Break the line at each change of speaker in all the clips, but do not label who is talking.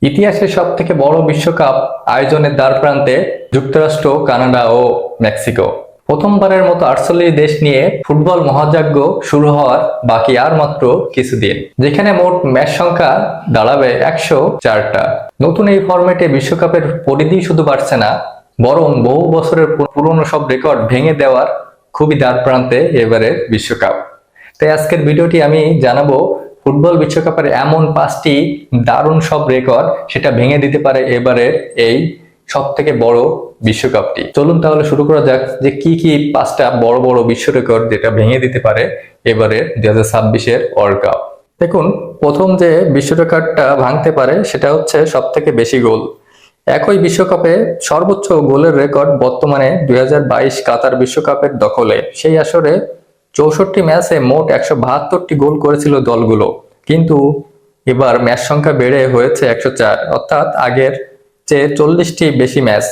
ইতিহাসের সব থেকে বড় বিশ্বকাপ আয়োজনের দ্বারপ্রান্তে যুক্তরাষ্ট্র, কানাডা ও মেক্সিকো। প্রথমবারের মতো 48 দেশ নিয়ে ফুটবল মহাযজ্ঞ শুরু হওয়ার বাকি আর মাত্র কিছুদিন, যেখানে মোট ম্যাচ সংখ্যা দাঁড়াবে 104টা। নতুন এই ফরম্যাটে বিশ্বকাপের পরিধি শুধু বাড়ছে না, বরং বহু বছরের পুরনো সব রেকর্ড ভেঙে দেওয়ার খুবই দ্বারপ্রান্তে এবারের বিশ্বকাপ। তাই আজকের ভিডিওটি আমি জানাবো ফুটবল বিশ্বকাপের এমন 5টি দারুণ সব রেকর্ড সেটা ভেঙে দিতে পারে এবারের এই সব থেকে বড় বিশ্বকাপটি। চলুন তাহলে শুরু করা যাক যে কি কি 5টা বড় বড় বিশ্ব রেকর্ড যেটা ভেঙে দিতে পারে এবারের 2026-এর ওয়ার্ল্ড কাপ। দেখুন, প্রথম যে বিশ্ব রেকর্ডটা ভাঙতে পারে সেটা হচ্ছে সব থেকে বেশি গোল। একই বিশ্বকাপে সর্বোচ্চ গোলের রেকর্ড বর্তমানে 2022 কাতার বিশ্বকাপের দখলে। সেই আসরে 64 ম্যাচে মোট 172টি গোল করেছিল দলগুলো, কিন্তু এবার ম্যাচ সংখ্যা বেড়ে হয়েছে 104, অর্থাৎ আগের চেয়ে 40টি বেশি ম্যাচ।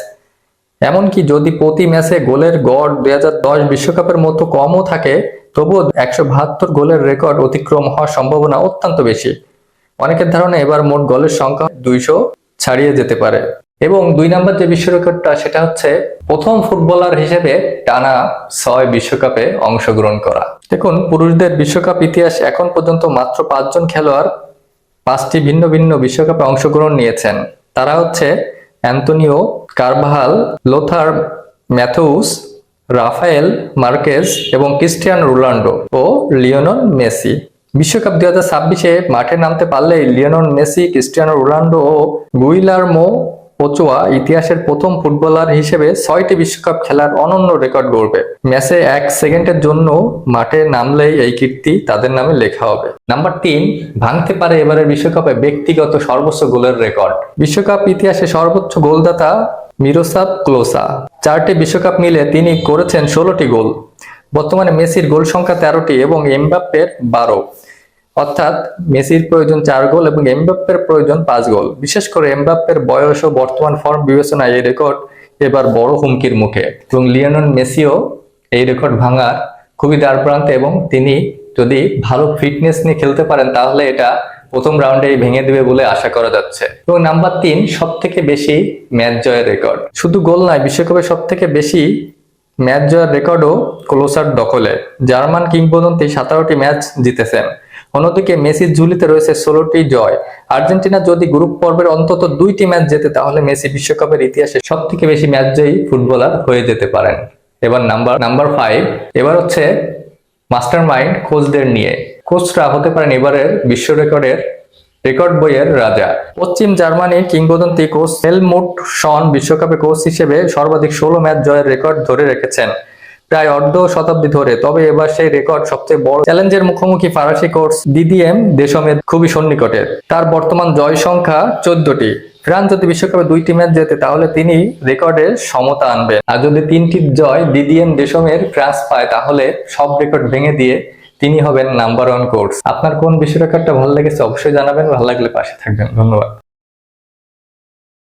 এমনকি যদি প্রতি ম্যাচে গোলের গড় 2010 বিশ্বকাপের মতো কমও থাকে, তবুও 172 গোলের রেকর্ড অতিক্রম হওয়ার সম্ভাবনা অত্যন্ত বেশি। অনেকের ধারণা এবার মোট গোলের সংখ্যা 200 ছাড়িয়ে যেতে পারে। এবং 2 নম্বর যে বিশ্ব রেকর্ডটা সেটা হচ্ছে প্রথম ফুটবলার হিসেবে টানা 6 বিশ্বকাপে অংশগ্রহণ করা। দেখুন, পুরুষদের বিশ্বকাপ ইতিহাস এখন পর্যন্ত মাত্র 5 জন খেলোয়াড় 5টি ভিন্ন ভিন্ন বিশ্বকাপে অংশগ্রহণ নিয়েছেন। তারা হচ্ছে Antonio Carvajal, Lothar Matthaus, Rafael Marquez এবং ক্রিস্টিয়ানো রোনাল্ডো ও লিওনেল মেসি। বিশ্বকাপ 2026-এ মাঠে নামতে পারলেই লিওনেল মেসি, ক্রিস্টিয়ানো রোনাল্ডো ও গুইলার্মো ওচোয়া ইতিহাসের প্রথম ফুটবলার হিসেবে 6টি বিশ্বকাপ খেলার অনন্য রেকর্ড গড়বে। ম্যাচে 1 সেকেন্ডের জন্য মাঠে নামলেই এই কীর্তি তাদের নামে লেখা হবে। নাম্বার 3, ভাঙতে পারে এবারের বিশ্বকাপে ব্যক্তিগত সর্বোচ্চ গোলের রেকর্ড। বিশ্বকাপ ইতিহাসে সর্বোচ্চ গোলদাতা মিরোস্লাভ ক্লোসা। 4টি বিশ্বকাপ মিলে তিনি করেছেন 16টি গোল। বর্তমানে মেসির গোল সংখ্যা 13টি এবং এমবাপ্পের 12, অর্থাৎ মেসির প্রয়োজন 4 গোল এবং এমবাপ্পের প্রয়োজন 5 গোল। বিশেষ করে এমবাপ্পের বয়স ও বর্তমান ফর্ম বিবেচনায় এই রেকর্ড এবার বড় হুমকির মুখে, এবং লিওনেল মেসিও এই রেকর্ড ভাঙার খুবই দ্বারপ্রান্তে, এবং তিনি যদি ভালো ফিটনেস নিয়ে খেলতে পারেন তাহলে এটা প্রথম রাউন্ডেই ভেঙে দেবে বলে আশা করা যাচ্ছে। এবং নাম্বার 3, সব থেকে বেশি ম্যাচ জয়ের রেকর্ড। শুধু গোল নয়, বিশ্বকাপে সব থেকে বেশি ম্যাচ জয়ের রেকর্ডও ক্লোসার দখলে। জার্মান কিংবদন্তি 17টি ম্যাচ জিতেছেন। অন্যদিকে মেসির ঝুলিতে রয়েছে 16টি জয়। আর্জেন্টিনা যদি গ্রুপ পর্বের অন্তত 2টি ম্যাচ জেতে তাহলে মেসি বিশ্বকাপের ইতিহাসে সব থেকে বেশি ম্যাচ জয়ী ফুটবলার হয়ে যেতে পারেন। এবার নাম্বার 5, এবার হচ্ছে মাস্টার মাইন্ড কোচদের নিয়ে। কোচরা হতে পারেন এবারের বিশ্ব রেকর্ড বইয়ের রাজা। পশ্চিম জার্মানির কিংবদন্তি কোচ হেলমুট শন বিশ্বকাপে কোচ হিসেবে সর্বাধিক 16 ম্যাচ জয়ের রেকর্ড ধরে রেখেছেন প্রায় অর্ধ শতাব্দী ধরে। তবে এবার সেই রেকর্ড সবচেয়ে বড় চ্যালেঞ্জের মুখোমুখি ফরাসি কোচ দিদিয়ের দেশমের খুবই সন্নিকটের। তার বর্তমান জয় সংখ্যা 14টি। ফ্রান্স যদি বিশ্বকাপে 2টি ম্যাচ জেতে তাহলে তিনি রেকর্ডের সমতা আনবেন, আর যদি 3টি জয় দিদিয়ের দেশমের ফ্রান্স পায় তাহলে সব রেকর্ড ভেঙে দিয়ে তিনি হবেন নাম্বার 1 কোচ। আপনার কোন বিশ্ব রেকর্ডটা ভালো লেগেছে অবশ্যই জানাবেন, ভালো লাগলে পাশে থাকবেন। ধন্যবাদ।